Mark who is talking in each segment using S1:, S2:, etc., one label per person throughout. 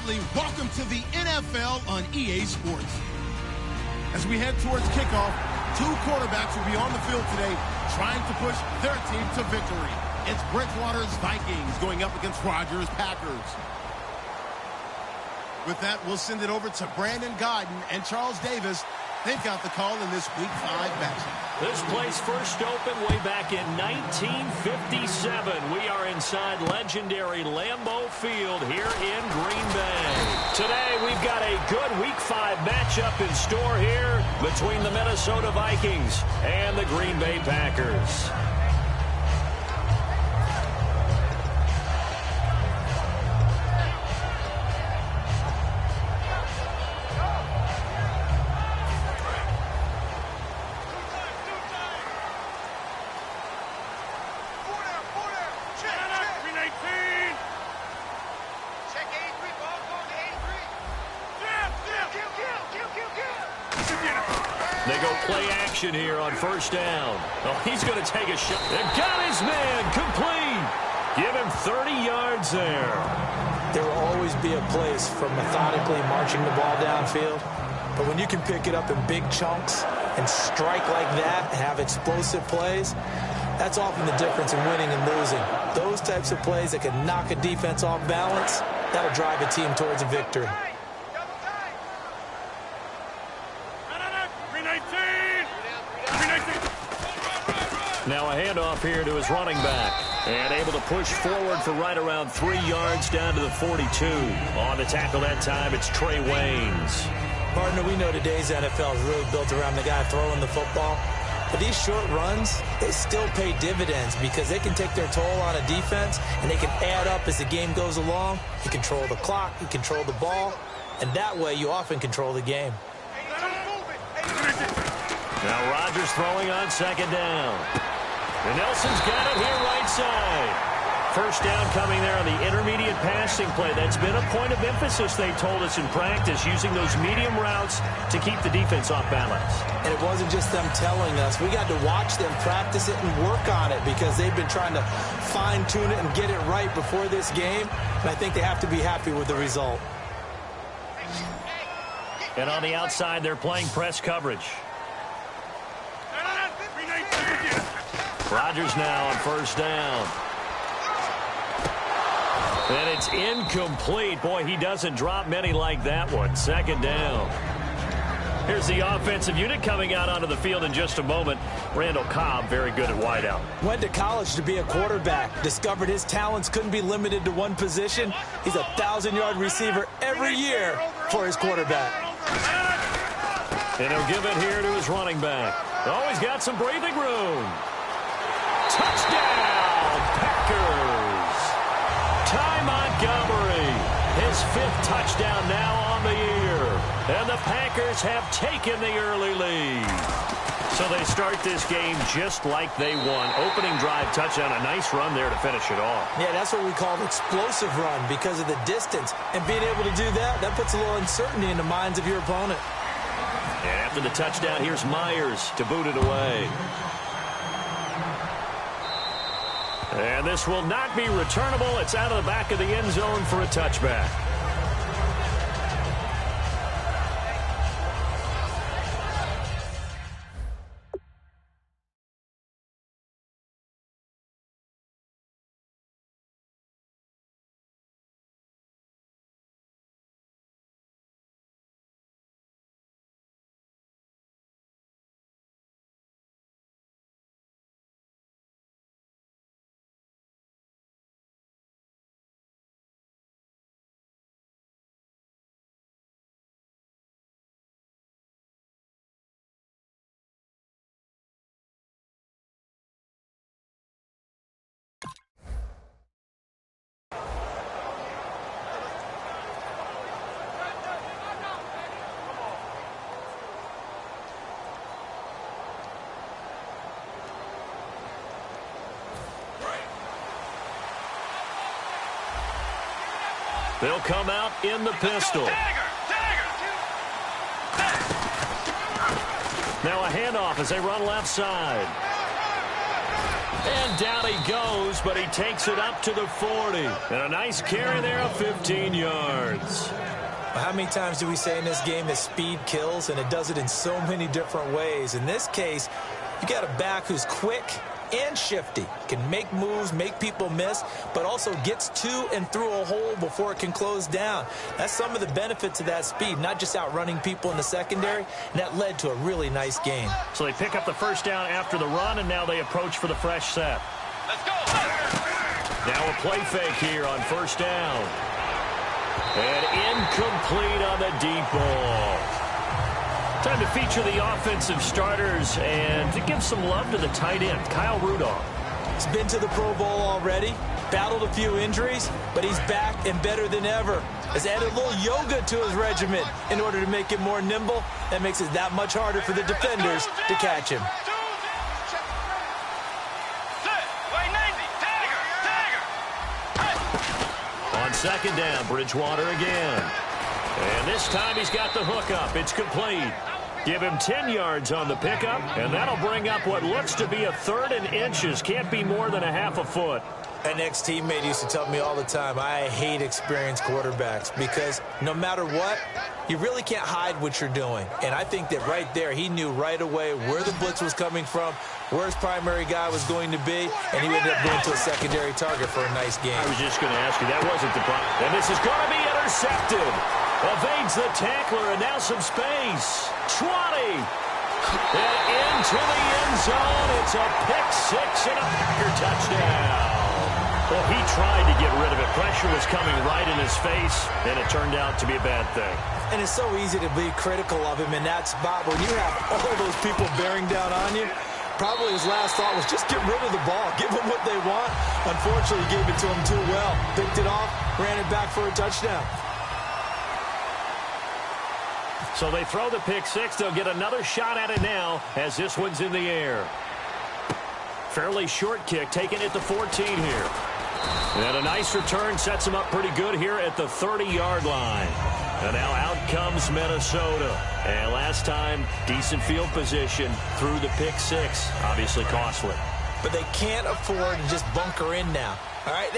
S1: family, welcome to the NFL on EA Sports. As we head towards kickoff, two quarterbacks will be on the field today trying to push their team to victory. It's Bridgewater's Vikings going up against Rodgers' Packers. With that, we'll send it over to Brandon Godden and Charles Davis. They've got the call in this Week 5 matchup.
S2: This place first opened way back in 1957. We are inside legendary Lambeau Field here in Green Bay. Today, we've got a good Week 5 matchup in store here between the Minnesota Vikings and the Green Bay Packers. They go play action here on first down. Oh, he's going to take a shot. They've got his man complete. Give him 30 yards there.
S3: There will always be a place for methodically marching the ball downfield. But when you can pick it up in big chunks and strike like that and have explosive plays, that's often the difference in winning and losing. Those types of plays that can knock a defense off balance, that'll drive a team towards a victory.
S2: Now a handoff here to his running back. And able to push forward for right around 3 yards down to the 42. On the tackle that time, it's Trey Waynes.
S3: Partner, we know today's NFL is really built around the guy throwing the football. But these short runs, they still pay dividends because they can take their toll on a defense and they can add up as the game goes along. You control the clock, you control the ball, and that way you often control the game.
S2: Now Rodgers throwing on second down. And Nelson's got it here right side. First down coming there on the intermediate passing play. That's been a point of emphasis, they told us in practice, using those medium routes to keep the defense off balance.
S3: And it wasn't just them telling us. We got to watch them practice it and work on it because they've been trying to fine-tune it and get it right before this game. And I think they have to be happy with the result.
S2: And on the outside, they're playing press coverage. Rodgers now on first down. And it's incomplete. Boy, he doesn't drop many like that one. Second down. Here's the offensive unit coming out onto the field in just a moment. Randall Cobb, very good at wideout.
S3: Went to college to be a quarterback. Discovered his talents couldn't be limited to one position. He's a 1,000-yard receiver every year for his quarterback.
S2: And he'll give it here to his running back. Oh, he's got some breathing room. Touchdown, Packers. Ty Montgomery, his 5th touchdown now on the year. And the Packers have taken the early lead. So they start this game just like they won. Opening drive touchdown, a nice run there to finish it off.
S3: Yeah, that's what we call an explosive run because of the distance. And being able to do that, that puts a little uncertainty in the minds of your opponent.
S2: And after the touchdown, here's Myers to boot it away. And this will not be returnable. It's out of the back of the end zone for a touchback. They'll come out in the pistol. Now a handoff as they run left side. And down he goes, but he takes it up to the 40. And a nice carry there of 15 yards.
S3: How many times do we say in this game that speed kills, and it does it in so many different ways? In this case, you got a back who's quick and shifty, can make moves, make people miss, but also gets to and through a hole before it can close down. That's some of the benefits of that speed, not just outrunning people in the secondary, and that led to a really nice game.
S2: So they pick up the first down after the run, and now they approach for the fresh set.
S4: Let's go.
S2: Now a play fake here on first down. And incomplete on the deep ball. Time to feature the offensive starters and to give some love to the tight end, Kyle Rudolph.
S3: He's been to the Pro Bowl already, battled a few injuries, but he's back and better than ever. Has added a little yoga to his regimen in order to make it more nimble. That makes it that much harder for the defenders to catch him.
S2: On second down, Bridgewater again. And this time he's got the hook up. It's complete. Give him 10 yards on the pickup, and that'll bring up what looks to be a 3rd and inches. Can't be more than a half a foot.
S3: An ex-teammate used to tell me all the time, I hate experienced quarterbacks because no matter what, you really can't hide what you're doing. And I think that right there, he knew right away where the blitz was coming from, where his primary guy was going to be, and he ended up going to a secondary target for a nice game.
S2: I was just going to ask you, that wasn't the problem. And this is going to be intercepted. Evades the tackler, and now some space. 20. And into the end zone. It's a pick six and a Packer touchdown. Well, he tried to get rid of it. Pressure was coming right in his face, and it turned out to be a bad thing.
S3: And it's so easy to be critical of him in that spot. When you have all those people bearing down on you, probably his last thought was just get rid of the ball. Give them what they want. Unfortunately, he gave it to them too well. Picked it off, ran it back for a touchdown.
S2: So they throw the pick six. They'll get another shot at it now as this one's in the air. Fairly short kick, taking it to 14 here. And a nice return sets them up pretty good here at the 30-yard line. And now out comes Minnesota. And last time, decent field position through the pick six. Obviously costly.
S3: But they can't afford to just bunker in now. All right,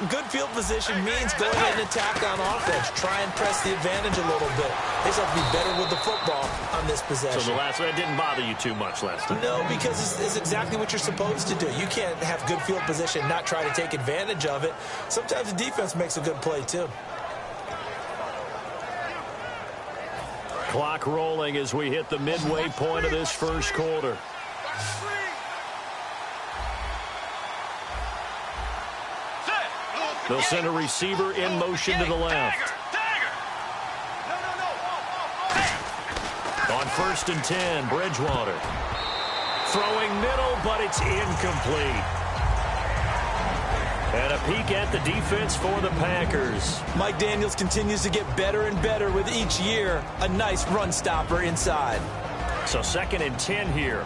S3: good field position means go ahead and attack on offense. Try and press the advantage a little bit. They just have to be better with the football on this possession.
S2: So the last one didn't bother you too much last time?
S3: No, because it's exactly what you're supposed to do. You can't have good field position and not try to take advantage of it. Sometimes the defense makes a good play, too.
S2: Clock rolling as we hit the midway point of this first quarter. They'll send a receiver in motion to the left. On 1st and 10, Bridgewater. Throwing middle, but it's incomplete. And a peek at the defense for the Packers.
S3: Mike Daniels continues to get better and better with each year. A nice run stopper inside.
S2: So 2nd and 10 here.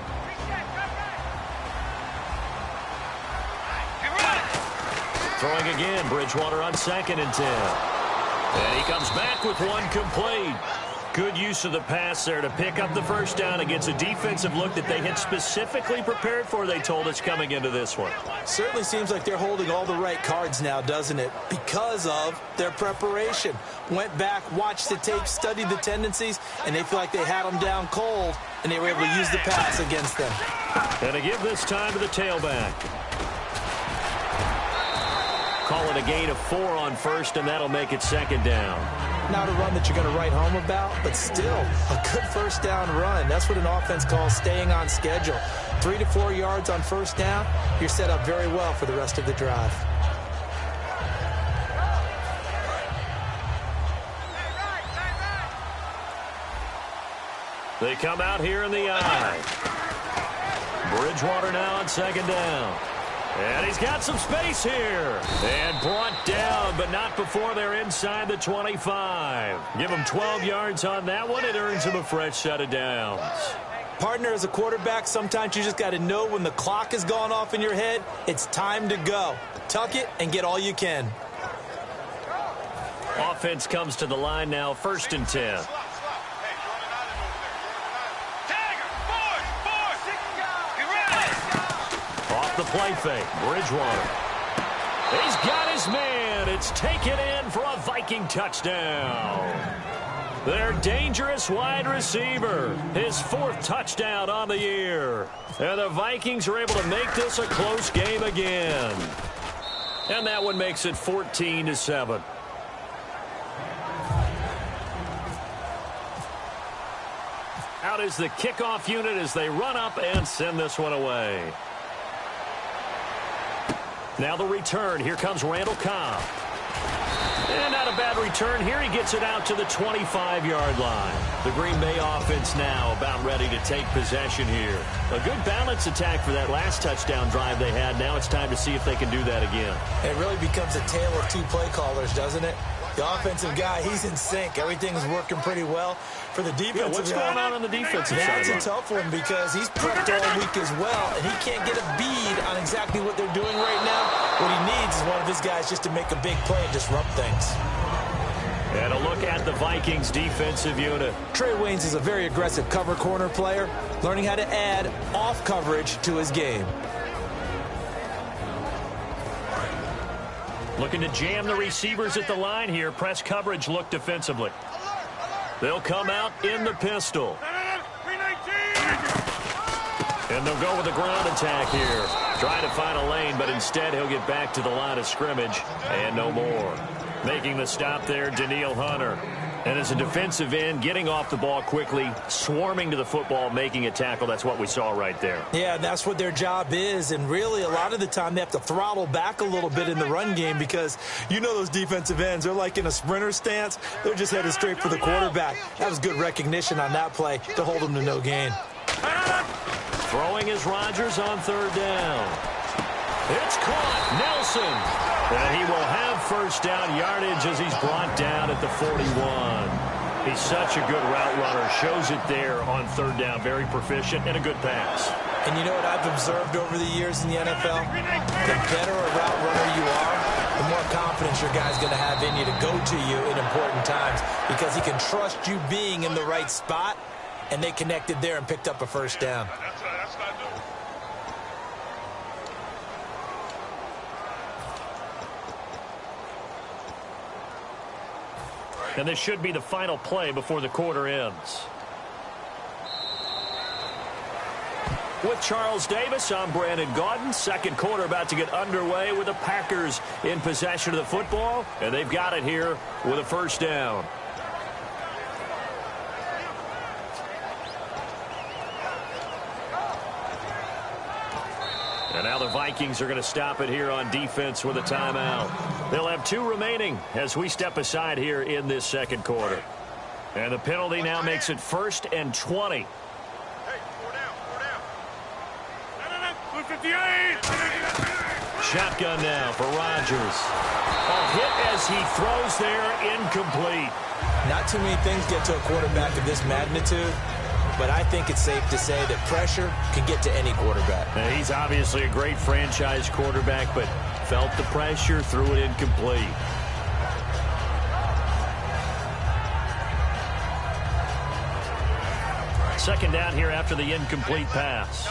S2: Throwing again, Bridgewater on 2nd and 10. And he comes back with one complete. Good use of the pass there to pick up the first down against a defensive look that they had specifically prepared for, they told us, coming into this one.
S3: Certainly seems like they're holding all the right cards now, doesn't it? Because of their preparation. Went back, watched the tape, studied the tendencies, and they feel like they had them down cold, and they were able to use the pass against them.
S2: And to give this time to the tailback. Call it a gain of 4 on 1st, and that'll make it 2nd down.
S3: Not a run that you're going to write home about, but still a good first down run. That's what an offense calls staying on schedule. 3 to 4 yards on first down, you're set up very well for the rest of the drive.
S2: They come out here in the eye. Bridgewater now on 2nd down. And he's got some space here. And brought down, but not before they're inside the 25. Give him 12 yards on that one. It earns him a fresh set of downs.
S3: Partner, as a quarterback, sometimes you just got to know when the clock has gone off in your head, it's time to go. Tuck it and get all you can.
S2: Offense comes to the line now, 1st and 10. The play fake. Bridgewater. He's got his man. It's taken in for a Viking touchdown. Their dangerous wide receiver. His 4th touchdown on the year. And the Vikings are able to make this a close game again. And that one makes it 14-7. Out is the kickoff unit as they run up and send this one away. Now the return. Here comes Randall Cobb. And not a bad return here. He gets it out to the 25-yard line. The Green Bay offense now about ready to take possession here. A good balance attack for that last touchdown drive they had. Now it's time to see if they can do that again.
S3: It really becomes a tale of two play callers, doesn't it? The offensive guy, he's in sync. Everything's working pretty well. For the defensive
S2: what's going on the defensive side?
S3: That's a tough one because he's prepped all week as well, and he can't get a bead on exactly what they're doing right now. What he needs is one of his guys just to make a big play and disrupt things.
S2: And a look at the Vikings defensive unit.
S3: Trey Waynes is a very aggressive cover corner player, learning how to add off coverage to his game.
S2: Looking to jam the receivers at the line here. Press coverage look defensively. They'll come out in the pistol. And they'll go with a ground attack here. Trying to find a lane, but instead he'll get back to the line of scrimmage. And no more. Making the stop there, Danielle Hunter. And as a defensive end, getting off the ball quickly, swarming to the football, making a tackle. That's what we saw right there.
S3: Yeah, that's what their job is. And really, a lot of the time, they have to throttle back a little bit in the run game because you know those defensive ends, they're like in a sprinter stance. They're just headed straight for the quarterback. That was good recognition on that play to hold them to no gain.
S2: Throwing is Rodgers on 3rd down. It's caught. Nelson. And he will have first down yardage as he's brought down at the 41. He's such a good route runner. Shows it there on 3rd down. Very proficient and a good pass.
S3: And you know what I've observed over the years in the NFL? The better a route runner you are, the more confidence your guy's going to have in you to go to you in important times because he can trust you being in the right spot, and they connected there and picked up a first down.
S2: And this should be the final play before the quarter ends. With Charles Davis, I'm Brandon Gaudin. Second quarter about to get underway with the Packers in possession of the football. And they've got it here with a first down. And now the Vikings are going to stop it here on defense with a timeout. They'll have 2 remaining as we step aside here in this second quarter. And the penalty now makes it 1st and 20.
S4: Hey, 4 down. 258.
S2: Shotgun now for Rodgers. A hit as he throws there, incomplete.
S3: Not too many things get to a quarterback of this magnitude, but I think it's safe to say that pressure can get to any quarterback.
S2: Now, he's obviously a great franchise quarterback, but felt the pressure, threw it incomplete. Second down here after the incomplete pass.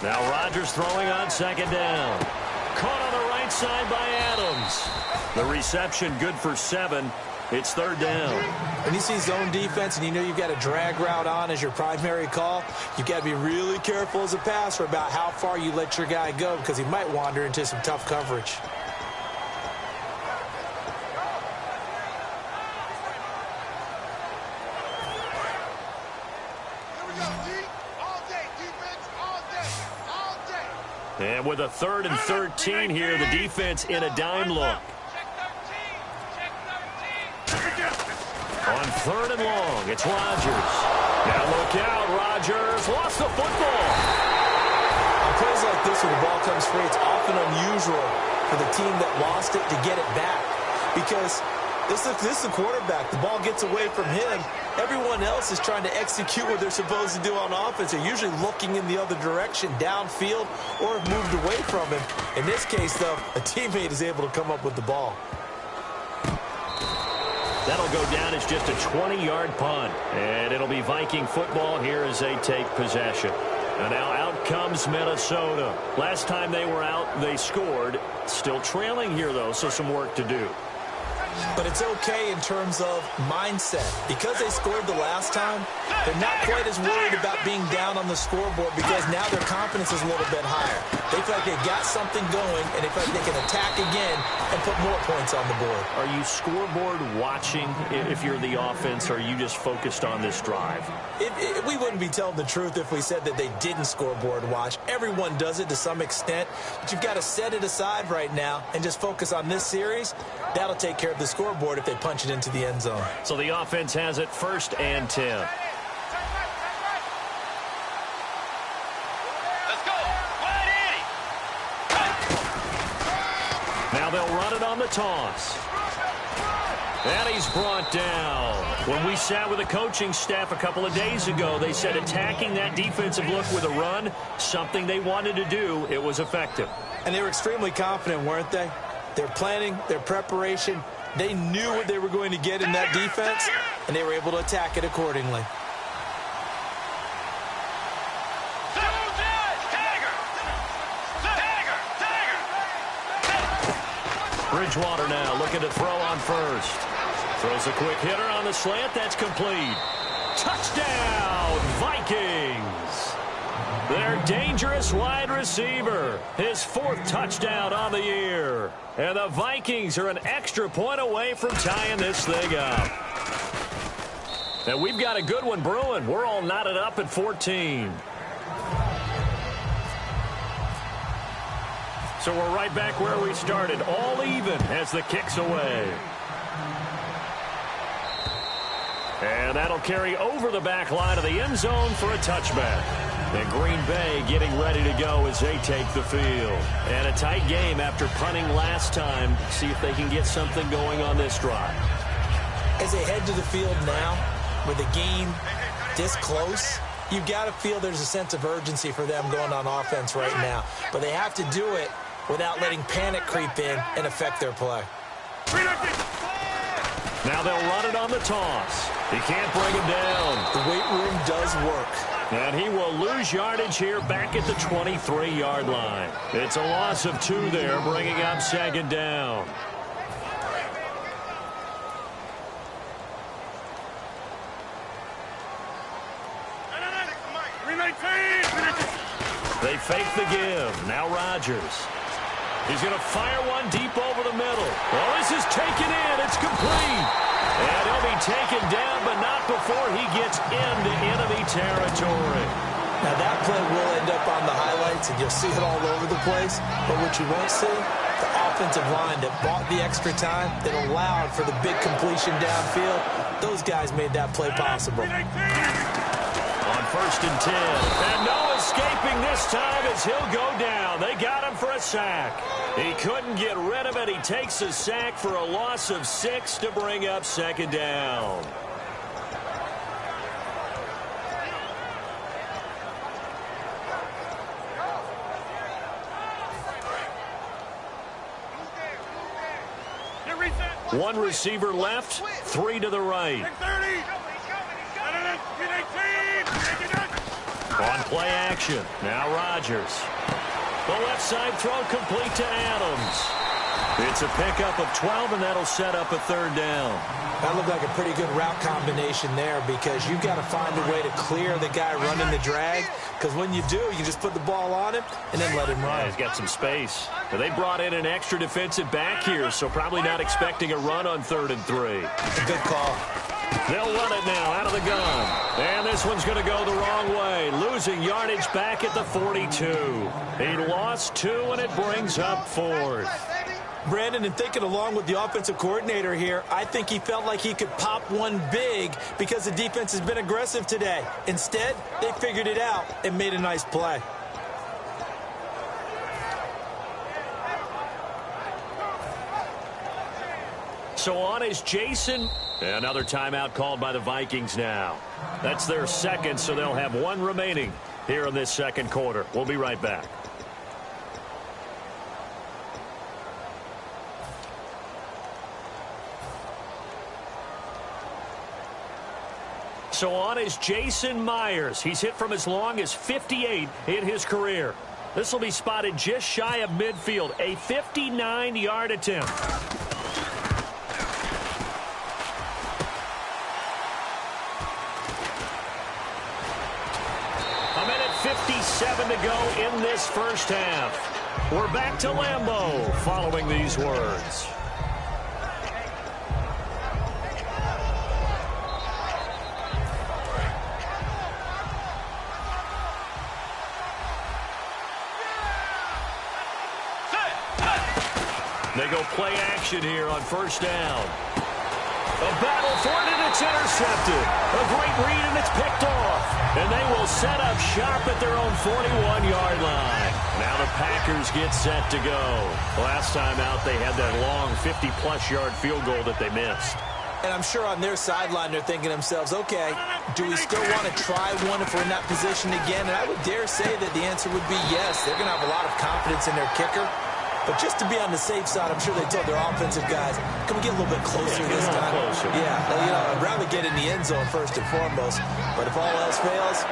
S2: Now Rodgers throwing on second down. Caught on the right side by Adams. The reception good for 7. It's 3rd down.
S3: When you see zone defense and you know you've got a drag route on as your primary call, you've got to be really careful as a passer about how far you let your guy go because he might wander into some tough coverage.
S2: And with a 3rd and 13 here, the defense in a dime look. On 3rd and long, it's Rodgers. Now look out, Rodgers lost the football.
S3: On plays like this where the ball comes free, it's often unusual for the team that lost it to get it back. Because this is the quarterback. The ball gets away from him. Everyone else is trying to execute what they're supposed to do on offense. They're usually looking in the other direction, downfield, or have moved away from him. In this case, though, a teammate is able to come up with the ball.
S2: That'll go down as just a 20-yard punt. And it'll be Viking football here as they take possession. And now out comes Minnesota. Last time they were out, they scored. Still trailing here, though, so some work to do.
S3: But it's okay in terms of mindset. Because they scored the last time, they're not quite as worried about being down on the scoreboard because now their confidence is a little bit higher. They feel like they've got something going, and they feel like they can attack again and put more points on the board.
S2: Are you scoreboard watching if you're the offense, or are you just focused on this drive?
S3: We wouldn't be telling the truth if we said that they didn't scoreboard watch. Everyone does it to some extent, but you've got to set it aside right now and just focus on this series. That'll take care of the scoreboard if they punch it into the end zone.
S2: So the offense has it 1st and 10.
S4: Let's go. Wide Eddie.
S2: Now they'll run it on the toss. And he's brought down. When we sat with the coaching staff a couple of days ago, they said attacking that defensive look with a run, something they wanted to do, it was effective.
S3: And they were extremely confident, weren't they? Their planning, their preparation, they knew what they were going to get in that defense, and they were able to attack it accordingly.
S2: Bridgewater now looking to throw on first. Throws a quick hitter on the slant. That's complete. Touchdown, Vikings. Their dangerous wide receiver. His 4th touchdown on the year. And the Vikings are an extra point away from tying this thing up. And we've got a good one brewing. We're all knotted up at 14. So we're right back where we started, all even as the kick's away. And that'll carry over the back line of the end zone for a touchback. And Green Bay getting ready to go as they take the field. And a tight game after punting last time. See if they can get something going on this drive.
S3: As they head to the field now, with the game this close, you've got to feel there's a sense of urgency for them going on offense right now. But they have to do it without letting panic creep in and affect their play.
S2: Now they'll run it on the toss. He can't bring him down.
S3: The weight room does work.
S2: And he will lose yardage here back at the 23-yard line. It's a loss of 2 there, bringing up 2nd down. They fake the give. Now Rodgers. He's going to fire one deep over the middle. Oh, this is taken in. It's complete. And he'll be taken down, but not before he gets into enemy territory.
S3: Now, that play will end up on the highlights, and you'll see it all over the place. But what you won't see, the offensive line that bought the extra time, that allowed for the big completion downfield, those guys made that play possible.
S2: On 1st and 10. And no escaping this time as he'll go down. They got him for a sack. He couldn't get rid of it. He takes a sack for a loss of 6 to bring up 2nd down. One receiver left, 3 to the right. On play action. Now Rodgers. The left side throw complete to Adams. It's a pickup of 12, and that'll set up a 3rd down.
S3: That looked like a pretty good route combination there because you've got to find a way to clear the guy running the drag, because when you do, you just put the ball on him and then let him run.
S2: Yeah, he's got some space. But they brought in an extra defensive back here, so probably not expecting a run on 3rd and 3.
S3: A good call.
S2: They'll run it now out of the gun. And this one's going to go the wrong way. Losing yardage back at the 42. He lost 2, and it brings up 4th.
S3: Brandon, and thinking along with the offensive coordinator here, I think he felt like he could pop one big because the defense has been aggressive today. Instead, they figured it out and made a nice play.
S2: So on is Jason. Another timeout called by the Vikings now. That's their 2nd, so they'll have 1 remaining here in this 2nd quarter. We'll be right back. So on is Jason Myers. He's hit from as long as 58 in his career. This will be spotted just shy of midfield, a 59-yard attempt. A minute 57 to go in this first half. We're back to Lambeau following these words. They go play action here on first down. A battle for it, and it's intercepted. A great read, and it's picked off. And they will set up shop at their own 41-yard line. Now the Packers get set to go. Last time out, they had that long 50-plus yard field goal that they missed.
S3: And I'm sure on their sideline they're thinking to themselves, okay, do we still want to try one if we're in that position again? And I would dare say that the answer would be yes. They're going to have a lot of confidence in their kicker. But just to be on the safe side, I'm sure they told their offensive guys, can we get a little bit closer this time?
S2: Closer.
S3: Yeah, I'd rather get in the end zone first and foremost. But if all else fails,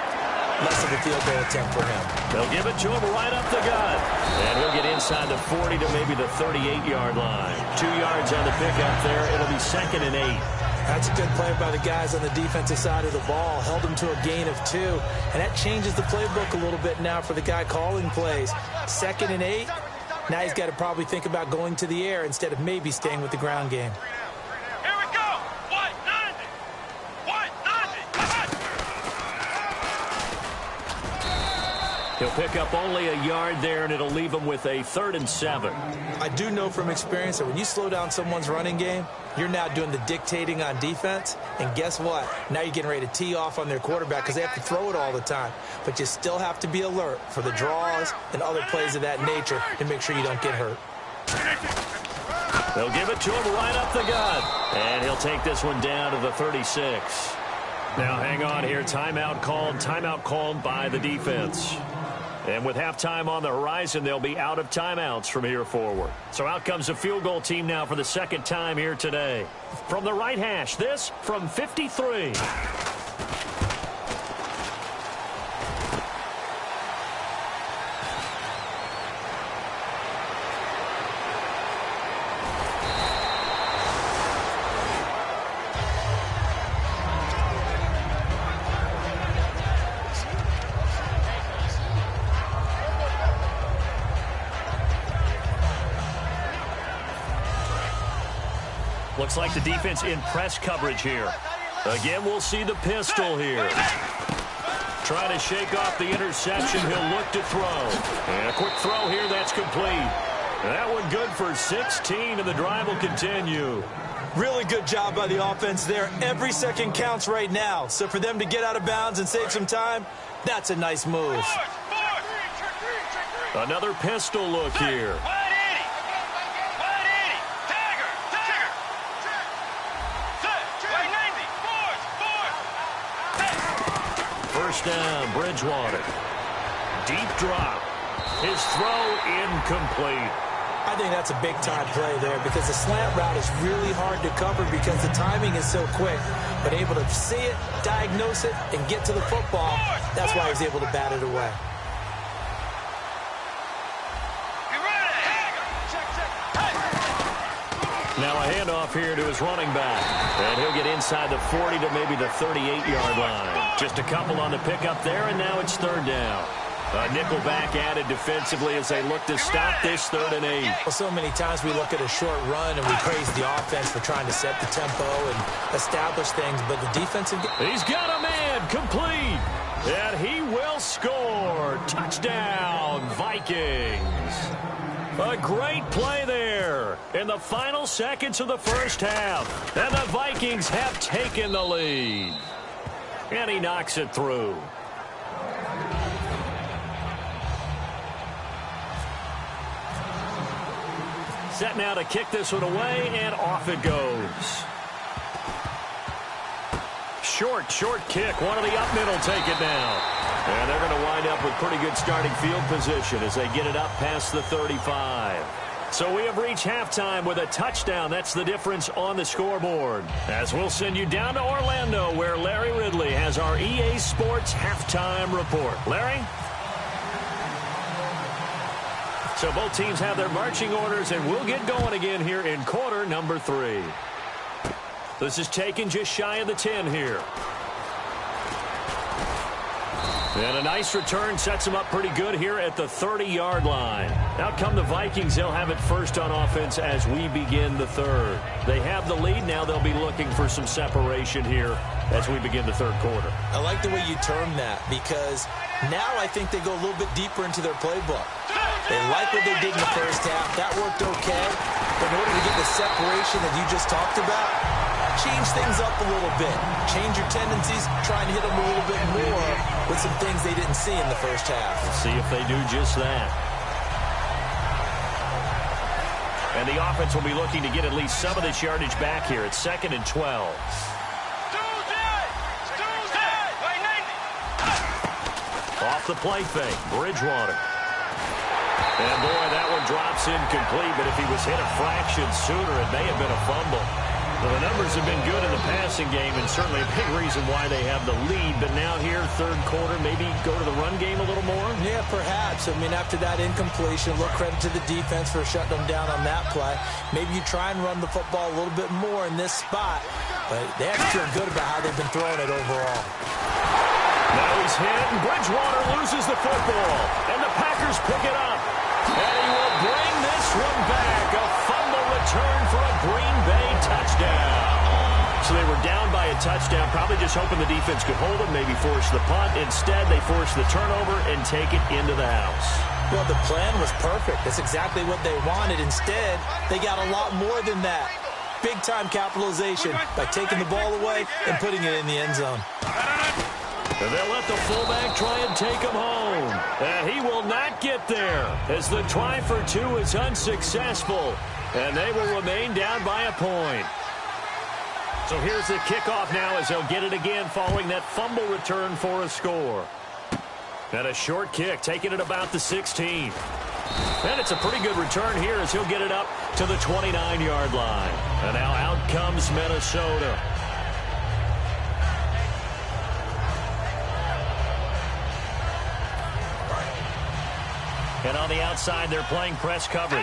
S3: less of a field goal attempt for him.
S2: They'll give it to him right up the gut. And he'll get inside the 40 to maybe the 38-yard line. 2 yards on the pickup there. It'll be 2nd and 8.
S3: That's a good play by the guys on the defensive side of the ball. Held them to a gain of 2. And that changes the playbook a little bit now for the guy calling plays. 2nd and 8. Now he's got to probably think about going to the air instead of maybe staying with the ground game.
S4: Here we go. White 90. White 90.
S2: He'll pick up only a yard there, and it'll leave him with a 3rd and 7.
S3: I do know from experience that when you slow down someone's running game, you're now doing the dictating on defense. And guess what? Now you're getting ready to tee off on their quarterback because they have to throw it all the time. But you still have to be alert for the draws and other plays of that nature to make sure you don't get hurt.
S2: They'll give it to him right up the gut. And he'll take this one down to the 36. Now hang on here. Timeout called by the defense. And with halftime on the horizon, they'll be out of timeouts from here forward. So out comes the field goal team now for the second time here today. From the right hash, this from 53. Looks like the defense in press coverage here. Again, we'll see the pistol here. Trying to shake off the interception. He'll look to throw. And a quick throw here. That's complete. That one good for 16, and the drive will continue.
S3: Really good job by the offense there. Every second counts right now. So for them to get out of bounds and save some time, that's a nice move.
S2: Another pistol look here. First down, Bridgewater. Deep drop. His throw incomplete.
S3: I think that's a big-time play there because the slant route is really hard to cover because the timing is so quick. But able to see it, diagnose it, and get to the football, that's why he was able to bat it away.
S2: Now a handoff here to his running back. And he'll get inside the 40 to maybe the 38-yard line. Just a couple on the pickup there, and now it's 3rd down. A nickel back added defensively as they look to stop this 3rd and 8.
S3: Well, so many times we look at a short run and we praise the offense for trying to set the tempo and establish things, but the defensive...
S2: He's got a man complete, and he will score. Touchdown, Vikings. A great play there in the final seconds of the first half. And the Vikings have taken the lead. And he knocks it through. Set now to kick this one away, and off it goes. Short kick. One of the up mid will take it down. And they're going to wind up with pretty good starting field position as they get it up past the 35. So we have reached halftime with a touchdown. That's the difference on the scoreboard. As we'll send you down to Orlando, where Larry Ridley has our EA Sports halftime report. Larry? So both teams have their marching orders, and we'll get going again here in quarter number 3. This is taken just shy of the 10 here. And a nice return sets them up pretty good here at the 30-yard line. Out come the Vikings. They'll have it first on offense as we begin the third. They have the lead. Now they'll be looking for some separation here as we begin the third quarter.
S3: I like the way you term that, because now I think they go a little bit deeper into their playbook. They like what they did in the first half. That worked okay. But in order to get the separation that you just talked about, change things up a little bit. Change your tendencies. Try and hit them a little bit more with some things they didn't see in the first half.
S2: Let's see if they do just that. And the offense will be looking to get at least some of this yardage back here. It's 2nd and 12. Off the play fake, Bridgewater. And boy, that one drops incomplete, but if he was hit a fraction sooner, it may have been a fumble. Well, the numbers have been good in the passing game, and certainly a big reason why they have the lead. But now here, third quarter, maybe go to the run game a little more?
S3: Yeah, perhaps. I mean, after that incompletion, a little credit to the defense for shutting them down on that play. Maybe you try and run the football a little bit more in this spot. But they have to feel good about how they've been throwing it overall.
S2: Now he's hit, and Bridgewater loses the football. And the Packers pick it up. And he will bring this one back. A fumble return for a Green Bay touchdown. So they were down by a touchdown, probably just hoping the defense could hold them, maybe force the punt. Instead, they force the turnover and take it into the house.
S3: Well, the plan was perfect. That's exactly what they wanted. Instead, they got a lot more than that. Big-time capitalization by taking the ball away and putting it in the end zone.
S2: And they'll let the fullback try and take him home. And he will not get there as the try for 2 is unsuccessful. And they will remain down by a point. So here's the kickoff now as they'll get it again following that fumble return for a score. And a short kick, taking it about the 16. And it's a pretty good return here as he'll get it up to the 29-yard line. And now out comes Minnesota. And on the outside, they're playing press coverage.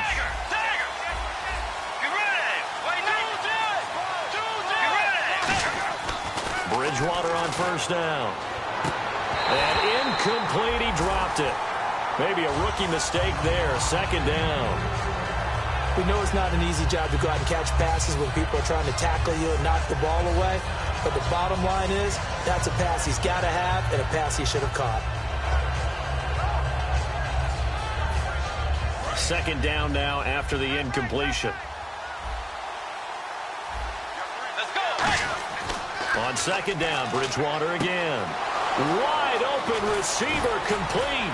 S2: Bridgewater on first down. And incomplete, he dropped it. Maybe a rookie mistake there, 2nd down.
S3: We know it's not an easy job to go out and catch passes when people are trying to tackle you and knock the ball away. But the bottom line is, that's a pass he's got to have and a pass he should have caught.
S2: 2nd down now after the incompletion. On 2nd down, Bridgewater again. Wide open receiver complete.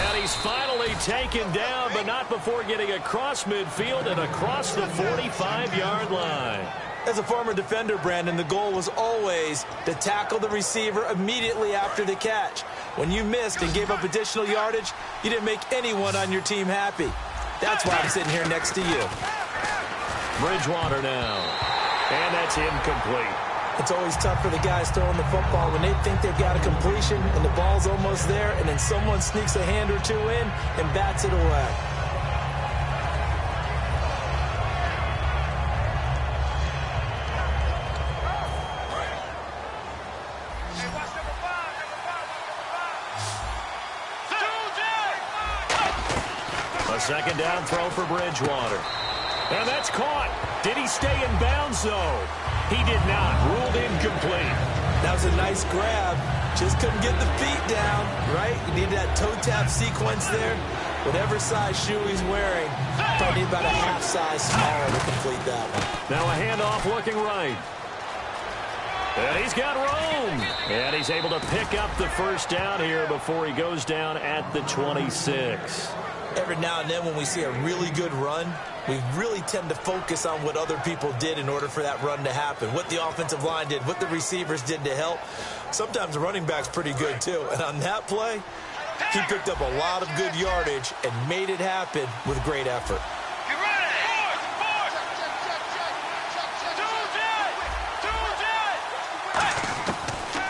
S2: And he's finally taken down, but not before getting across midfield and across the 45-yard line.
S3: As a former defender, Brandon, the goal was always to tackle the receiver immediately after the catch. When you missed and gave up additional yardage, you didn't make anyone on your team happy. That's why I'm sitting here next to you.
S2: Bridgewater now. And that's incomplete.
S3: It's always tough for the guys throwing the football when they think they've got a completion and the ball's almost there, and then someone sneaks a hand or two in and bats it away.
S2: A 2nd down throw for Bridgewater. And that's caught. Did he stay in bounds, though? He did not. Ruled incomplete.
S3: That was a nice grab. Just couldn't get the feet down, right? You need that toe tap sequence there. Whatever size shoe he's wearing, probably need about a half size smaller to complete that one.
S2: Now a handoff looking right. And he's got room. And he's able to pick up the first down here before he goes down at the 26.
S3: Every now and then when we see a really good run, we really tend to focus on what other people did in order for that run to happen. What the offensive line did, what the receivers did to help. Sometimes the running back's pretty good too. And on that play, He picked up a lot of good yardage and made it happen with great effort.
S4: Get ready.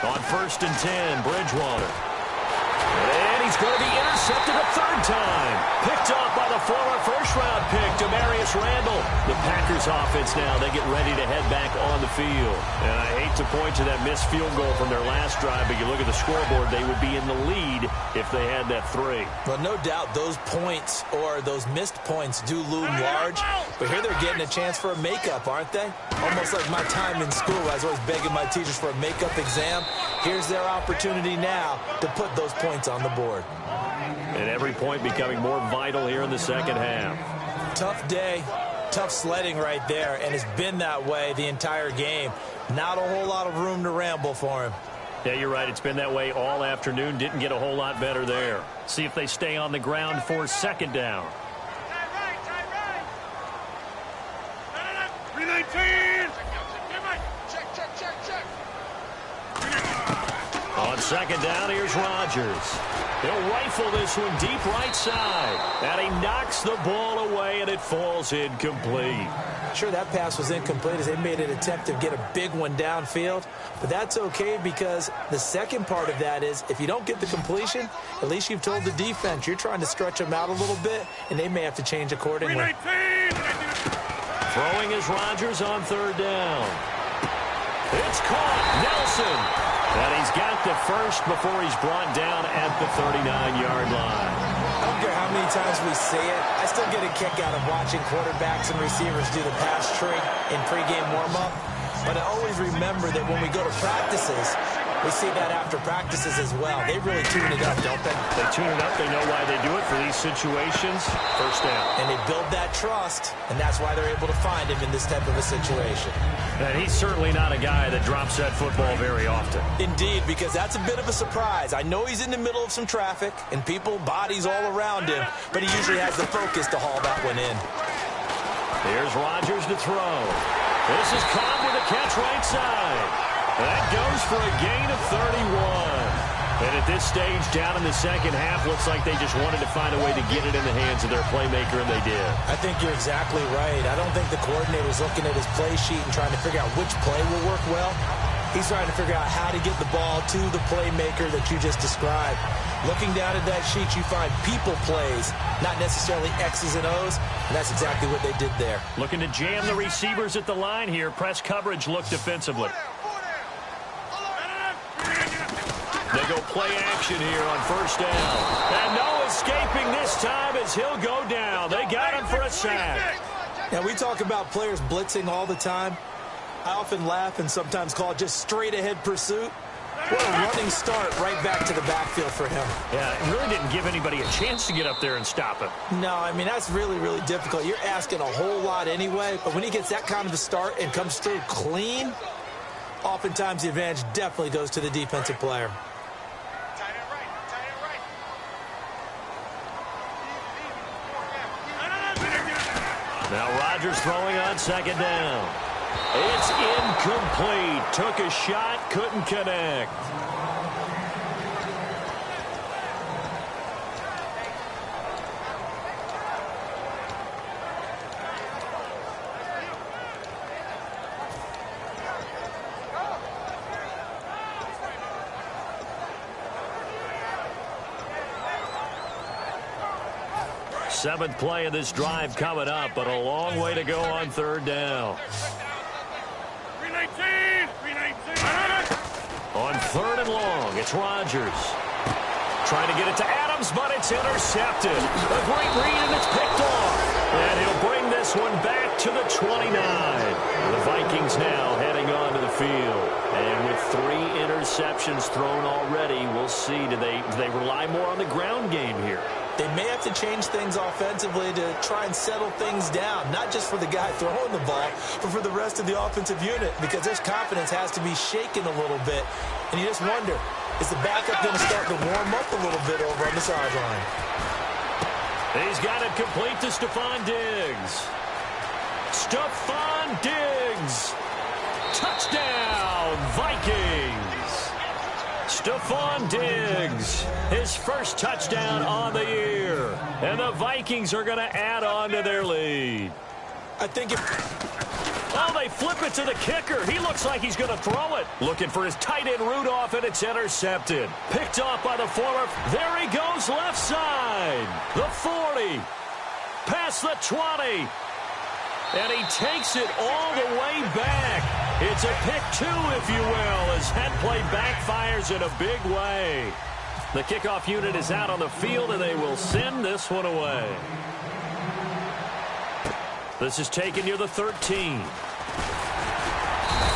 S2: On 1st and 10, Bridgewater. And he's going to be intercepted a third time. Picked off by the former first-round pick, Demarius Randall. The Packers offense now, they get ready to head back on the field. And I hate to point to that missed field goal from their last drive, but you look at the scoreboard, they would be in the lead if they had that 3.
S3: Well, no doubt those points or those missed points do loom large, but here they're getting a chance for a makeup, aren't they? Almost like my time in school. I was always begging my teachers for a makeup exam. Here's their opportunity now to put those points on the board.
S2: And every point becoming more vital here in the second half.
S3: Tough day, tough sledding right there, and it's been that way the entire game. Not a whole lot of room to ramble for him.
S2: Yeah, you're right. It's been that way all afternoon. Didn't get a whole lot better there. See if they stay on the ground for second down.
S4: 319.
S2: On second down, here's Rodgers. He'll rifle this one deep right side. And he knocks the ball away, and it falls incomplete.
S3: Sure, that pass was incomplete as they made an attempt to get a big one downfield. But that's okay because the second part of that is if you don't get the completion, at least you've told the defense you're trying to stretch them out a little bit, and they may have to change accordingly.
S4: 319.
S2: Throwing is Rodgers on third down. It's caught. Nelson. And he's got the first before he's brought down at the 39-yard line.
S3: I don't care how many times we say it, I still get a kick out of watching quarterbacks and receivers do the pass tree in pregame warm-up. But I always remember that when we go to practices, we see that after practices as well. They really tune it up, don't they?
S2: They tune it up. They know why they do it for these situations. First down.
S3: And they build that trust, and that's why they're able to find him in this type of a situation.
S2: And he's certainly not a guy that drops that football very often.
S3: Indeed, because that's a bit of a surprise. I know he's in the middle of some traffic and people, bodies all around him, but he usually has the focus to haul that one in.
S2: Here's Rodgers to throw. This is Cobb with a catch right side. That goes for a gain of 31. And at this stage, down in the second half, looks like they just wanted to find a way to get it in the hands of their playmaker, and they did.
S3: I think you're exactly right. I don't think the coordinator's looking at his play sheet and trying to figure out which play will work well. He's trying to figure out how to get the ball to the playmaker that you just described. Looking down at that sheet, you find people plays, not necessarily X's and O's, and that's exactly what they did there.
S2: Looking to jam the receivers at the line here. Press coverage look defensively. They go play action here on first down. And no escaping this time as he'll go down. They got him for a sack.
S3: Now, we talk about players blitzing all the time. I often laugh and sometimes call it just straight-ahead pursuit. What a running start right back to the backfield for him.
S2: Yeah, it really didn't give anybody a chance to get up there and stop him.
S3: No, I mean, that's really, really difficult. You're asking a whole lot anyway, but when he gets that kind of a start and comes through clean, oftentimes the advantage definitely goes to the defensive player.
S2: Now Rodgers throwing on second down. It's incomplete. Took a shot, couldn't connect. Seventh play of this drive coming up, but a long way to go on third down.
S4: 319.
S2: On third and long, it's Rodgers. Trying to get it to Adams, but it's intercepted. A great read, and it's picked off. And he'll bring this one back to the 29. The Vikings now heading onto the field. And with 3 interceptions thrown already, we'll see. Do they rely more on the ground game here?
S3: They may have to change things offensively to try and settle things down, not just for the guy throwing the ball, but for the rest of the offensive unit, because their confidence has to be shaken a little bit. And you just wonder, is the backup going to start to warm up a little bit over on the sideline?
S2: He's got it complete to Stephon Diggs. Stephon Diggs. Touchdown, Vikings. Stephon Diggs, his first touchdown on the year. And the Vikings are going to add on to their lead. Oh, they flip it to the kicker. He looks like he's going to throw it. Looking for his tight end Rudolph, and it's intercepted. Picked off by the former. There he goes, left side. The 40. Past the 20. And he takes it all the way back. It's a pick two, if you will, as that play backfires in a big way. The kickoff unit is out on the field, and they will send this one away. This is taken near the 13.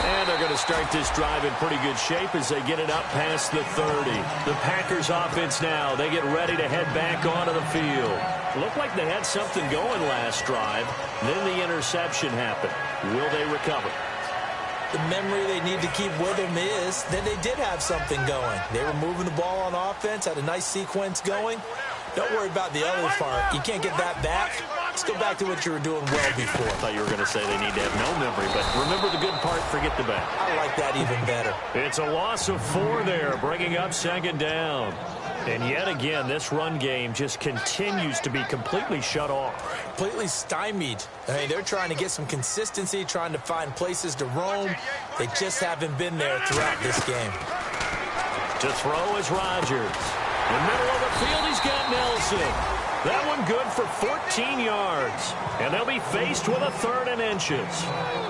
S2: And they're going to start this drive in pretty good shape as they get it up past the 30. The Packers offense now, they get ready to head back onto the field. Looked like they had something going last drive. Then the interception happened. Will they recover?
S3: The memory they need to keep with them is that they did have something going. They were moving the ball on offense, had a nice sequence going. Don't worry about the other part. You can't get that back. Let's go back to what you were doing well before.
S2: I thought you were going to say they need to have no memory, but remember the good part, forget the bad.
S3: I like that even better.
S2: It's a loss of 4 there, bringing up second down. And yet again, this run game just continues to be completely shut off.
S3: Completely stymied. I mean, they're trying to get some consistency, trying to find places to roam. They just haven't been there throughout this game.
S2: To throw is Rodgers. In the middle of the field, he's got Nelson. That one good for 14 yards. And they'll be faced with a 3rd and inches.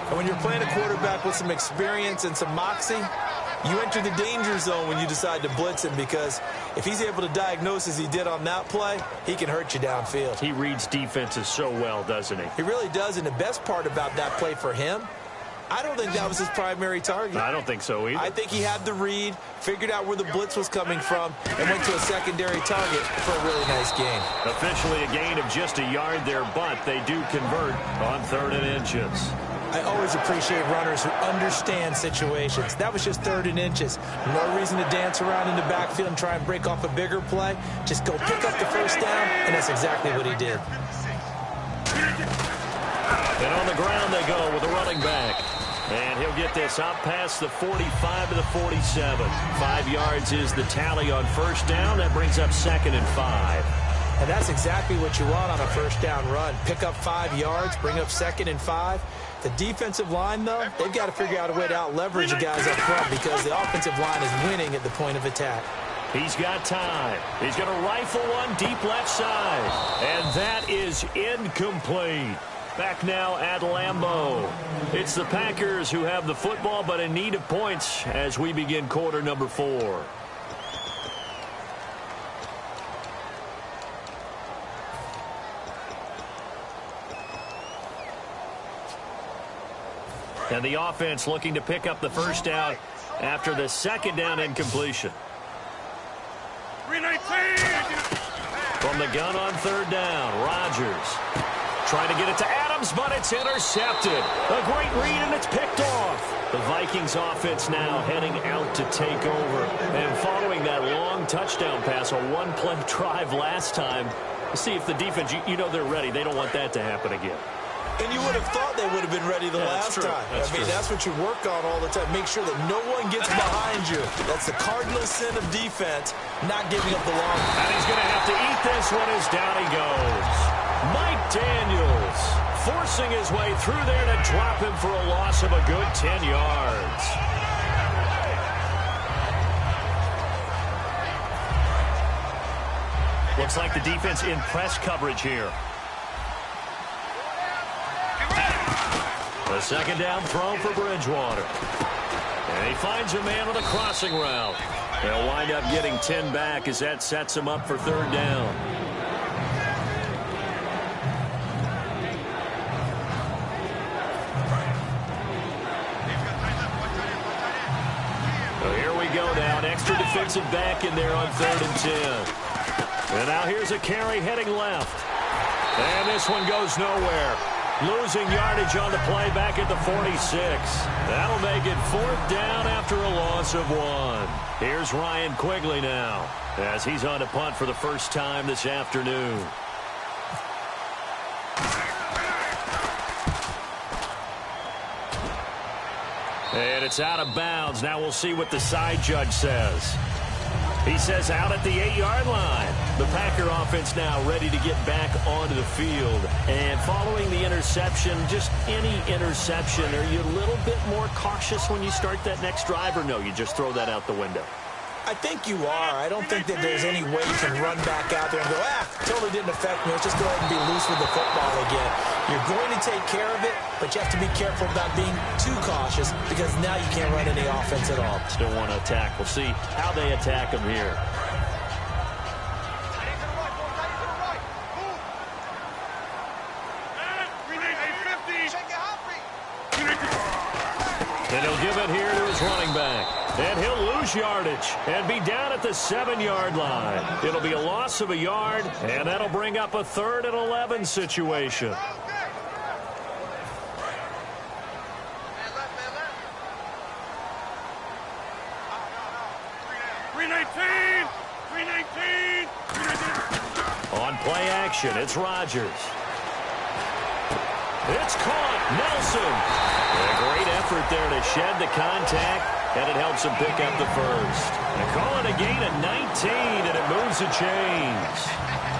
S3: And when you're playing a quarterback with some experience and some moxie, you enter the danger zone when you decide to blitz him, because if he's able to diagnose as he did on that play, he can hurt you downfield.
S2: He reads defenses so well, doesn't he?
S3: He really does, and the best part about that play for him, I don't think that was his primary target.
S2: I don't think so either.
S3: I think he had the read, figured out where the blitz was coming from, and went to a secondary target for a really nice gain.
S2: Officially a gain of just a yard there, but they do convert on 3rd and inches.
S3: I always appreciate runners who understand situations. That was just 3rd and inches. No reason to dance around in the backfield and try and break off a bigger play. Just go pick up the first down, and that's exactly what he did.
S2: And on the ground they go with the running back. And he'll get this out past the 45 to the 47. 5 yards is the tally on first down. That brings up 2nd and 5.
S3: And that's exactly what you want on a first down run. Pick up 5 yards, bring up 2nd and 5. The defensive line, though, they've got to figure out a way to out-leverage the guys up front, because the offensive line is winning at the point of attack.
S2: He's got time. He's going to rifle one deep left side. And that is incomplete. Back now at Lambeau. It's the Packers who have the football, but in need of points as we begin quarter number 4. And the offense looking to pick up the first down after the 2nd down incompletion.
S4: 319.
S2: From the gun on 3rd down, Rodgers trying to get it to Adams, but it's intercepted. A great read, and it's picked off. The Vikings offense now heading out to take over. And following that long touchdown pass, a one-play drive last time, see if the defense, you know they're ready. They don't want that to happen again.
S3: And you would have thought they would have been ready the last time. That's what you work on all the time. Make sure that no one gets behind you. That's the cardinal sin of defense, not giving up the long.
S2: And he's going to have to eat this one as down he goes. Mike Daniels forcing his way through there to drop him for a loss of a good 10 yards. Looks like the defense in press coverage here. The 2nd down throw for Bridgewater. And he finds a man on the crossing route. They'll wind up getting 10 back as that sets him up for 3rd down. So here we go now. An extra defensive back in there on 3rd and 10. And now here's a carry heading left. And this one goes nowhere. Losing yardage on the play back at the 46. That'll make it 4th down after a loss of 1. Here's Ryan Quigley now as he's on to punt for the first time this afternoon. And it's out of bounds. Now we'll see what the side judge says. He says out at the 8-yard line. The Packer offense now ready to get back onto the field. And following the interception, just any interception, are you a little bit more cautious when you start that next drive, or no, you just throw that out the window?
S3: I think you are. I don't think that there's any way you can run back out there and go, totally didn't affect me. Let's just go ahead and be loose with the football again. You're going to take care of it, but you have to be careful about being too cautious because now you can't run any offense at all.
S2: Still want to attack. We'll see how they attack him here. And he'll give it here to his running back. And he'll lose yardage and be down at the 7-yard line. It'll be a loss of a yard, and that'll bring up a 3rd and 11 situation. On play action, it's Rodgers. It's caught. Nelson. A great effort there to shed the contact, and it helps him pick up the first. They call it a gain of 19, and it moves the chains.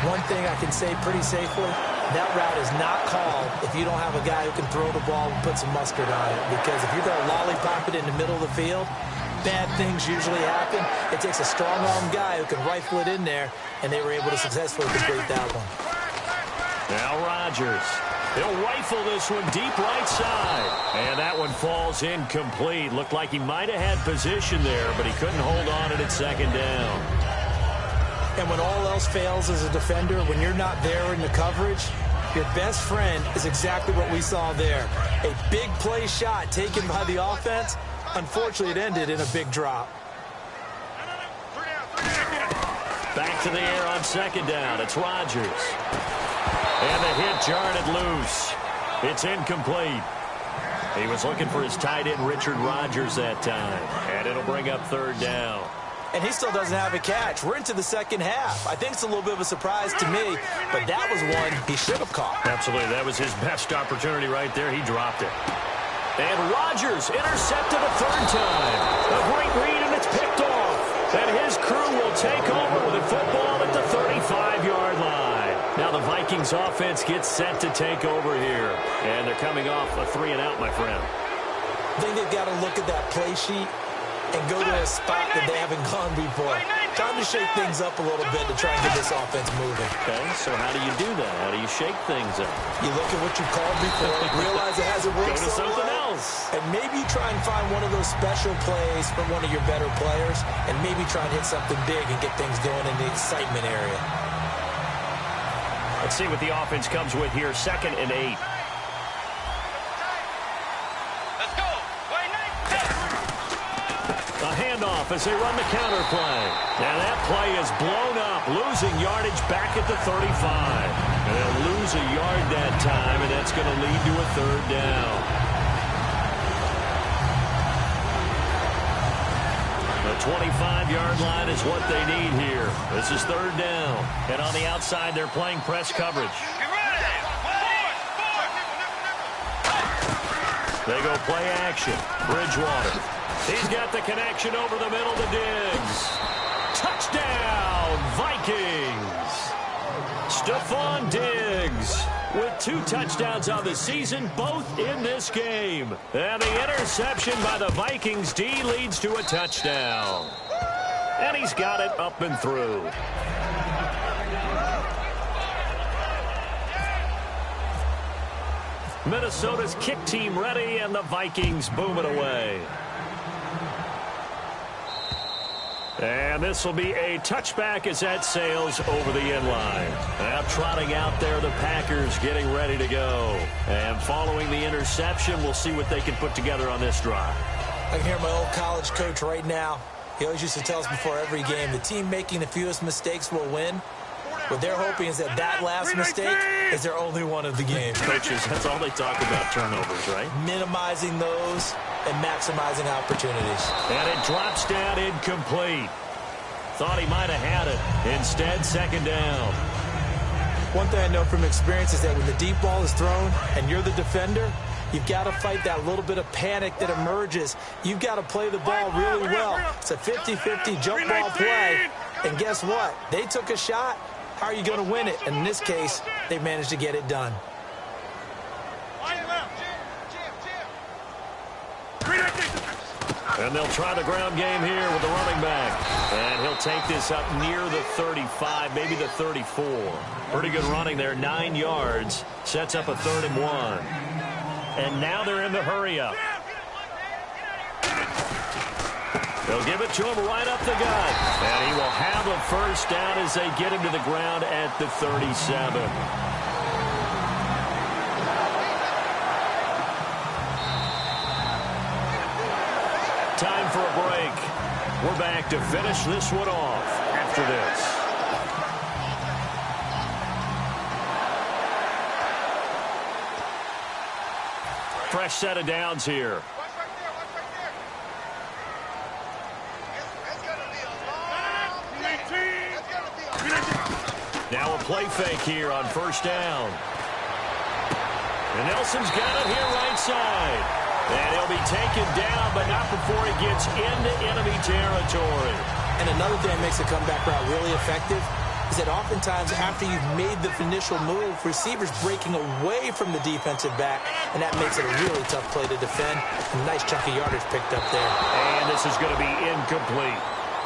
S3: One thing I can say pretty safely, that route is not called if you don't have a guy who can throw the ball and put some mustard on it. Because if you're going to lollipop it in the middle of the field, bad things usually happen. It takes a strong-arm guy who can rifle it in there, and they were able to successfully complete that one.
S2: Now Rodgers. He'll rifle this one deep right side. And that one falls incomplete. Looked like he might have had position there, but he couldn't hold on at 2nd down.
S3: And when all else fails as a defender, when you're not there in the coverage, your best friend is exactly what we saw there. A big play shot taken by the offense. Unfortunately, it ended in a big drop.
S2: Back to the air on 2nd down. It's Rodgers. And the hit jarred it loose. It's incomplete. He was looking for his tight end, Richard Rodgers, that time. And it'll bring up 3rd down.
S3: And he still doesn't have a catch. We're into the second half. I think it's a little bit of a surprise to me, but that was one he should have caught.
S2: Absolutely. That was his best opportunity right there. He dropped it. And Rodgers intercepted a 3rd time. A great read, and it's picked off. And his crew will take over with the football at the 35-yard line. Now the Vikings offense gets set to take over here. And they're coming off a 3-and-out, my friend.
S3: I think they've got to look at that play sheet and go to a spot that they haven't gone before. Time to shake things up a little bit to try and get this offense moving.
S2: Okay, so how do you do that? How do you shake things up?
S3: You look at what you've called before, realize it hasn't worked
S2: Go to
S3: so
S2: something
S3: well,
S2: else.
S3: and maybe try and find one of those special plays from one of your better players, and maybe try and hit something big and get things going in the excitement area.
S2: Let's see what the offense comes with here. 2nd and 8. A handoff as they run the counter play. And that play is blown up, losing yardage back at the 35. And they'll lose a yard that time, and that's going to lead to a 3rd down. The 25-yard line is what they need here. This is 3rd down. And on the outside, they're playing press coverage. They go play action. Bridgewater. He's got the connection over the middle to Diggs. Touchdown, Vikings. Stephon Diggs with 2 touchdowns on the season, both in this game. And the interception by the Vikings D leads to a touchdown. And he's got it up and through. Minnesota's kick team ready, and the Vikings boom it away. And this will be a touchback as that sails over the end line. Now trotting out there, the Packers getting ready to go. And following the interception, we'll see what they can put together on this drive.
S3: I can hear my old college coach right now. He always used to tell us before every game, the team making the fewest mistakes will win. What they're hoping is that that last mistake is their only one of the game.
S2: Coaches, that's all they talk about, turnovers, right?
S3: Minimizing those and maximizing opportunities.
S2: And it drops down incomplete. Thought he might have had it. Instead, 2nd down.
S3: One thing I know from experience is that when the deep ball is thrown and you're the defender, You've got to fight that little bit of panic that emerges. You've got to play the ball really well. It's a 50-50 jump ball play. And guess what? They took a shot. How are you going to win it? And in this case, they managed to get it done.
S2: And they'll try the ground game here with the running back. And he'll take this up near the 35, maybe the 34. Pretty good running there, 9 yards. Sets up a 3rd and 1. And now they're in the hurry-up. They'll give it to him right up the gut. And he will have a first down as they get him to the ground at the 37. Time for a break. We're back to finish this one off after this. Fresh set of downs here. Now a play fake here on first down. And Nelson's got it here right side. And he'll be taken down, but not before he gets into enemy territory.
S3: And another thing that makes the comeback route really effective is that oftentimes after you've made the initial move, receivers breaking away from the defensive back, and that makes it a really tough play to defend. A nice chunk of yardage picked up there.
S2: And this is going to be incomplete.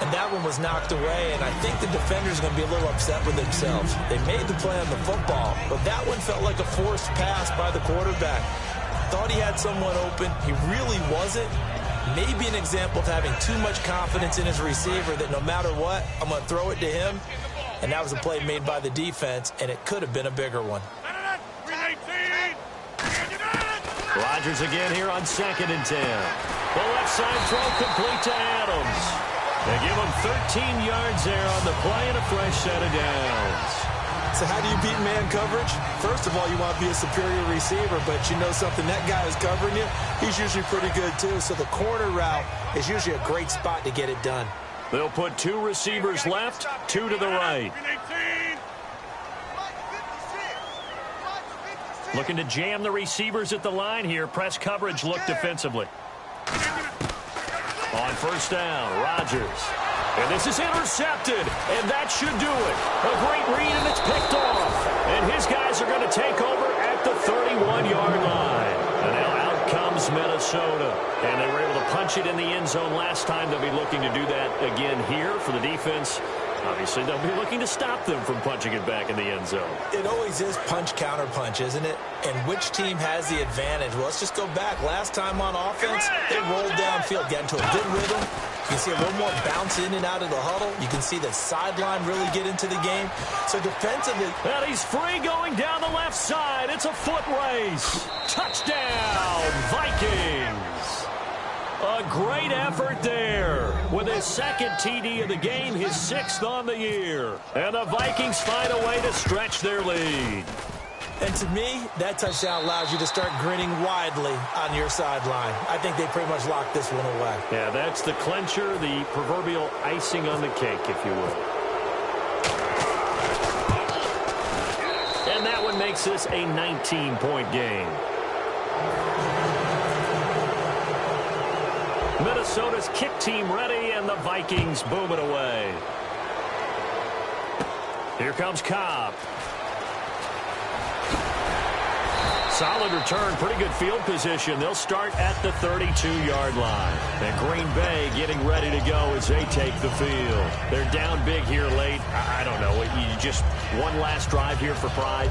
S3: And that one was knocked away, and I think the defenders are going to be a little upset with themselves. They made the play on the football, but that one felt like a forced pass by the quarterback. Thought he had someone open. He really wasn't. Maybe an example of having too much confidence in his receiver that no matter what, I'm going to throw it to him. And that was a play made by the defense, and it could have been a bigger one.
S2: Rodgers again here on 2nd and 10. The left side throw complete to Adams. They give him 13 yards there on the play and a fresh set of downs.
S3: So how do you beat man coverage? First of all, you want to be a superior receiver, but you know something, that guy is covering you. He's usually pretty good too. So the corner route is usually a great spot to get it done.
S2: They'll put 2 receivers left, 2 to the right. Looking to jam the receivers at the line here. Press coverage look defensively. On first down, Rodgers. And this is intercepted, and that should do it. A great read, and it's picked off. And his guys are going to take over at the 31-yard line. And now out comes Minnesota. And they were able to punch it in the end zone last time. They'll be looking to do that again here for the defense. Obviously, they'll be looking to stop them from punching it back in the end zone.
S3: It always is punch-counter-punch, isn't it? And which team has the advantage? Well, let's just go back. Last time on offense, they rolled downfield, got into a good rhythm. You can see a little more bounce in and out of the huddle. You can see the sideline really get into the game. So defensively...
S2: And he's free going down the left side. It's a foot race. Touchdown, Vikings. A great effort there with his 2nd TD of the game, his 6th on the year. And the Vikings find a way to stretch their lead.
S3: And to me, that touchdown allows you to start grinning widely on your sideline. I think they pretty much locked this one away.
S2: Yeah, that's the clincher, the proverbial icing on the cake, if you will. And that one makes this a 19-point game. Minnesota's kick team ready, and the Vikings boom it away. Here comes Cobb. Solid return, pretty good field position. They'll start at the 32-yard line. And Green Bay getting ready to go as they take the field. They're down big here late. I don't know. You just one last drive here for pride.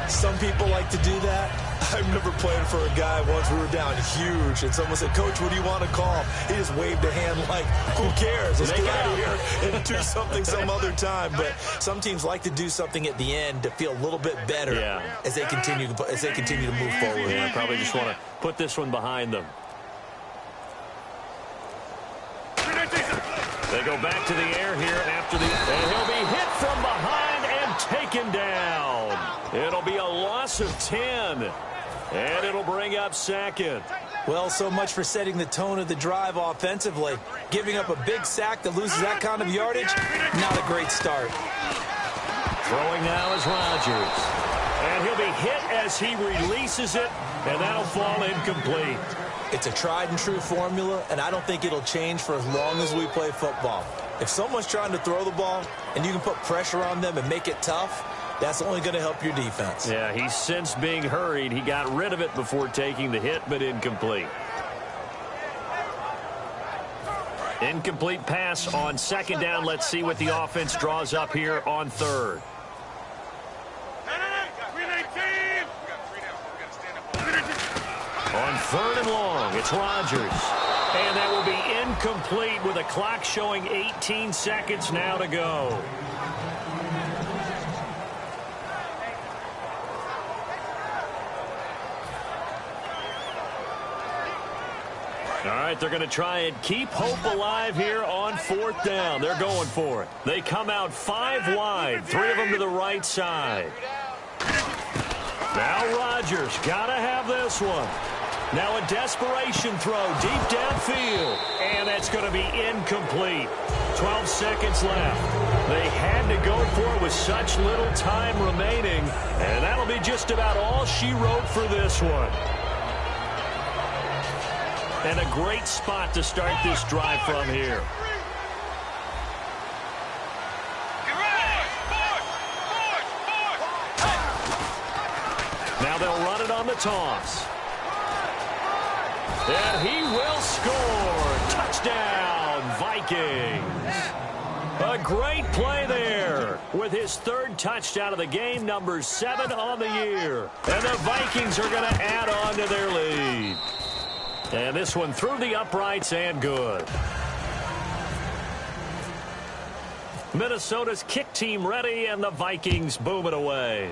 S3: Some people like to do that. I remember playing for a guy once. We were down huge, and someone said, "Coach, what do you want to call?" He just waved a hand like, "Who cares? Let's get out of here and do something some other time." But some teams like to do something at the end to feel a little bit better as they continue to move forward.
S2: Yeah, I probably just want to put this one behind them. They go back to the air here after and he'll be hit from behind and taken down. It'll be a loss of 10, and it'll bring up 2nd.
S3: Well, so much for setting the tone of the drive offensively. Giving up a big sack that loses that kind of yardage, not a great start.
S2: Throwing now is Rodgers. And And he'll be hit as he releases it, and that'll fall incomplete.
S3: It's a tried-and-true formula, and I don't think it'll change for as long as we play football. If someone's trying to throw the ball and you can put pressure on them and make it tough, that's only going to help your defense.
S2: Yeah, he's sensed being hurried. He got rid of it before taking the hit, but incomplete. Incomplete pass on second down. Let's see what the offense draws up here on third. On third and long, it's Rodgers. And that will be incomplete with a clock showing 18 seconds now to go. All right, they're going to try and keep hope alive here on fourth down. They're going for it. They come out 5 wide, 3 of them to the right side. Now Rodgers got to have this one. Now a desperation throw deep downfield. And that's going to be incomplete. 12 seconds left. They had to go for it with such little time remaining. And that'll be just about all she wrote for this one. And a great spot to start this drive from here. Now they'll run it on the toss. And he will score. Touchdown, Vikings. A great play there with his 3rd touchdown of the game, number 7 on the year. And the Vikings are going to add on to their lead. And this one through the uprights and good. Minnesota's kick team ready, and the Vikings boom it away.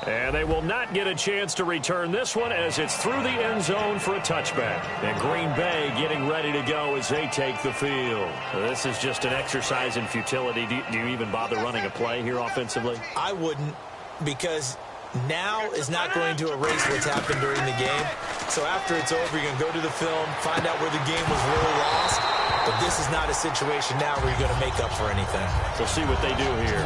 S2: And they will not get a chance to return this one as it's through the end zone for a touchback. And Green Bay getting ready to go as they take the field. This is just an exercise in futility. Do you even bother running a play here offensively?
S3: I wouldn't, because now is not going to erase what's happened during the game. So after it's over, you're going to go to the film, find out where the game was really lost. But this is not a situation now where you're going to make up for anything.
S2: We'll see what they do here.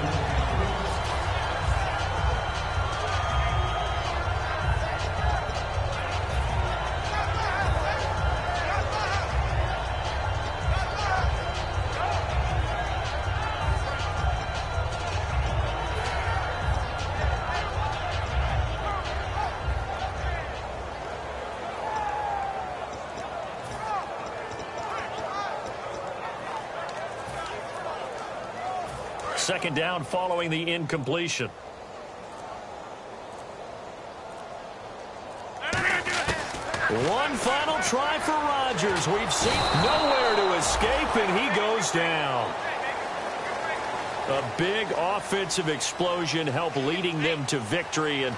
S2: Second down following the incompletion. One final try for Rodgers. We've seen nowhere to escape, and he goes down. A big offensive explosion helped leading them to victory, and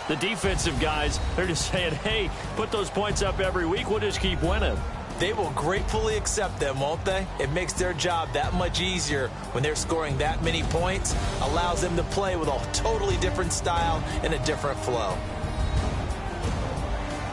S2: the defensive guys, they're just saying, hey, put those points up every week. We'll just keep winning.
S3: They will gratefully accept them, won't they? It makes their job that much easier when they're scoring that many points. Allows them to play with a totally different style and a different flow.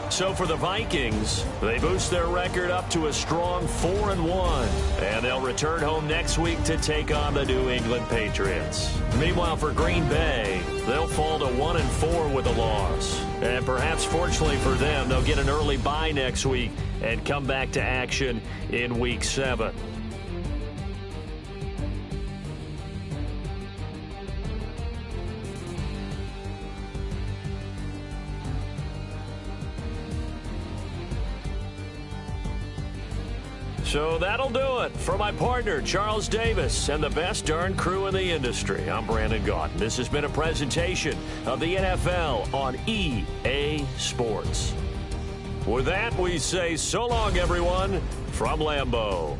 S2: So for the Vikings, they boost their record up to a strong 4-1. And they'll return home next week to take on the New England Patriots. Meanwhile, for Green Bay, they'll fall to 1-4 with a loss. And perhaps fortunately for them, they'll get an early bye next week and come back to action in Week 7. So that'll do it. For my partner, Charles Davis, and the best darn crew in the industry, I'm Brandon Gaudin. This has been a presentation of the NFL on EA Sports. With that, we say so long, everyone, from Lambeau.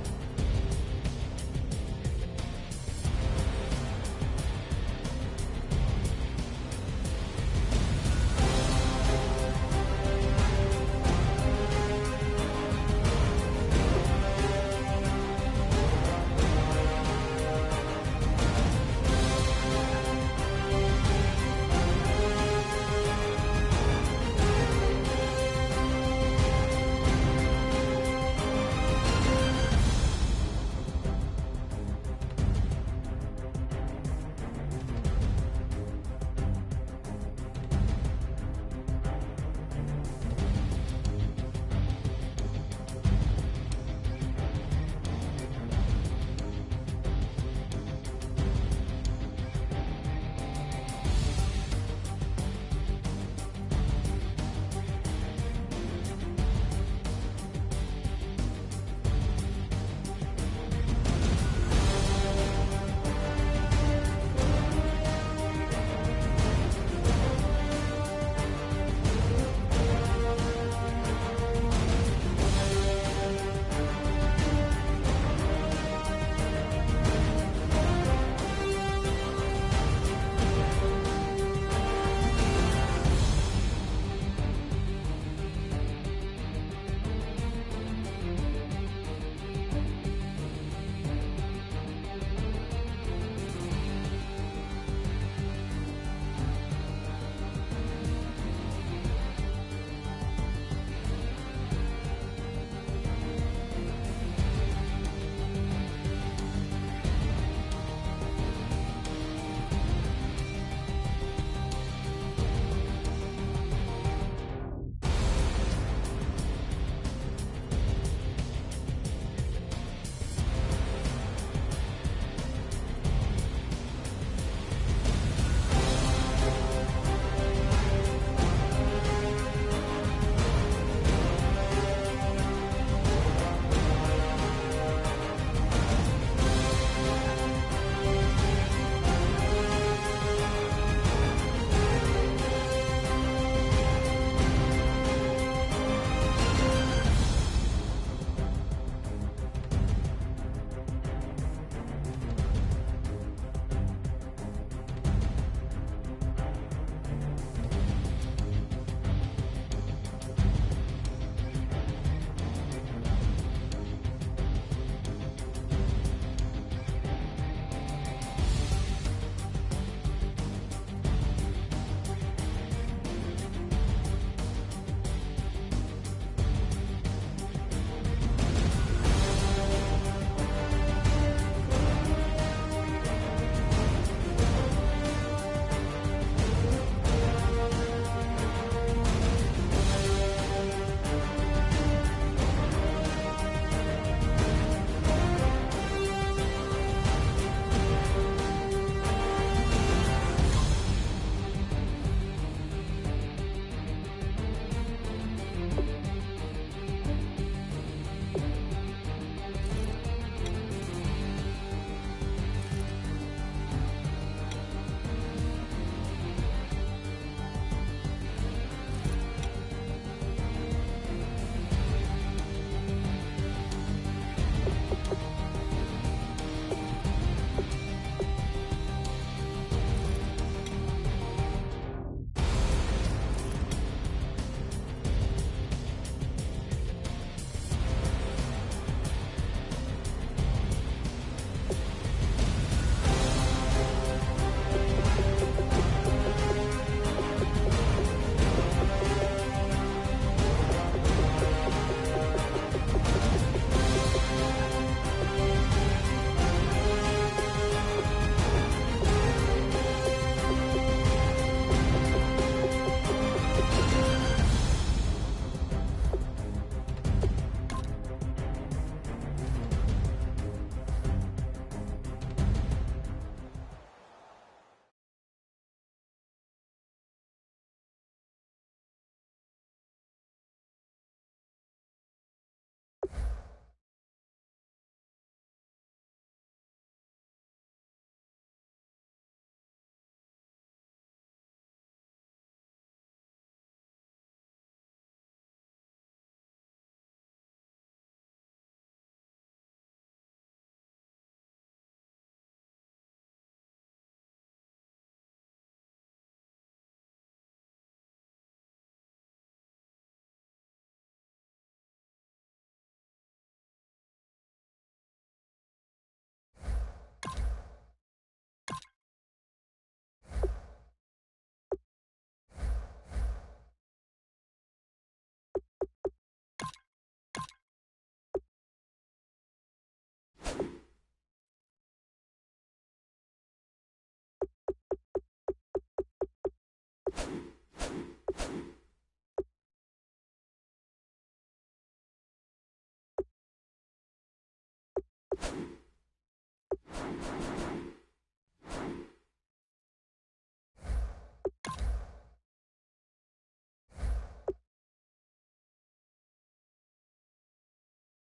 S5: you.